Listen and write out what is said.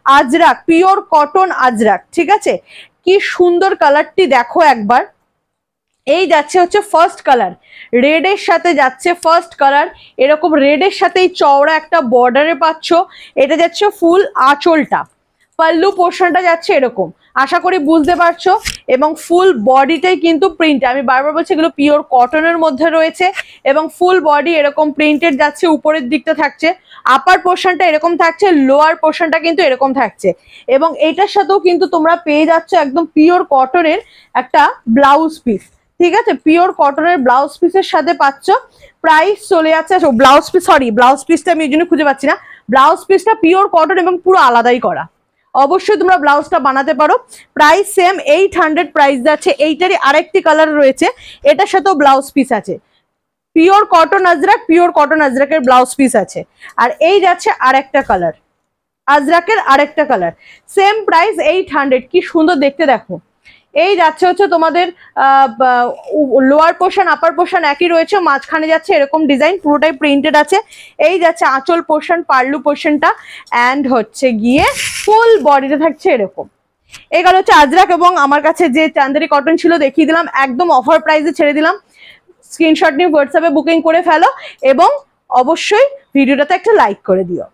Ajrak, pure cotton Ajrak, ঠিক আছে। কি সুন্দর কালারটি দেখো একবার। এই যাচ্ছে হচ্ছে ফার্স্ট কালার, রেডের সাথে যাচ্ছে ফার্স্ট কালার, এরকম রেডের সাথে এই চওড়া একটা বর্ডারে পাচ্ছ। এটা যাচ্ছে ফুল আঁচলটা, পাল্লু পোর্শনটা যাচ্ছে এরকম, আশা করি বুঝতে পারছো। এবং ফুল বডিটাই কিন্তু প্রিন্ট, আমি বারবার বলছি এগুলো পিওর কটনের মধ্যে রয়েছে এবং ফুল বডি এরকম প্রিন্টেড যাচ্ছে, উপরের দিকটা থাকছে, আপার পোর্শনটা এরকম থাকছে, লোয়ার পোর্শনটা কিন্তু এরকম থাকছে। এবং এইটার সাথেও কিন্তু তোমরা পেয়ে যাচ্ছ একদম পিওর কটনের একটা ব্লাউজ পিস, ঠিক আছে। পিওর কটনের ব্লাউজ পিসের সাথে পাচ্ছ। প্রাইস চলে যাচ্ছে, ব্লাউজ পিস, সরি ব্লাউজ পিসটা আমি এই জন্য খুঁজে পাচ্ছি না, ব্লাউজ পিসটা পিওর কটন এবং পুরো আলাদাই করা, অবশ্যই তোমরা ব্লাউজটা বানাতে পারো। প্রাইস সেম 800 প্রাইস যাচ্ছে। এইটারই আরেকটি কালার রয়েছে, এটার সাথেও ব্লাউজ পিস আছে, pure cotton Ajrak, pure cotton আজরাকের ব্লাউজ পিস আছে। আর এই যাচ্ছে আরেকটা কালার, আজরাকের আরেকটা কালার, সেম প্রাইস 800। কি সুন্দর দেখতে দেখো। এই যাচ্ছে হচ্ছে তোমাদের লোয়ার পোর্শন আপার পোর্শন একই রয়েছে, মাঝখানে যাচ্ছে এরকম ডিজাইন, পুরোটাই প্রিন্টেড আছে। এই যাচ্ছে আঁচল পোর্শন, পার্লু পোর্শনটা, অ্যান্ড হচ্ছে গিয়ে ফুল বডিতে থাকছে এরকম। এগুলো হচ্ছে আজরাক। এবং আমার কাছে যে চান্দেরি কটন ছিল দেখিয়ে দিলাম, একদম অফার প্রাইসে ছেড়ে দিলাম। স্ক্রিনশট নিয়ে হোয়াটসঅ্যাপে বুকিং করে ফেলো এবং অবশ্যই ভিডিওটাতে একটা লাইক করে দিও।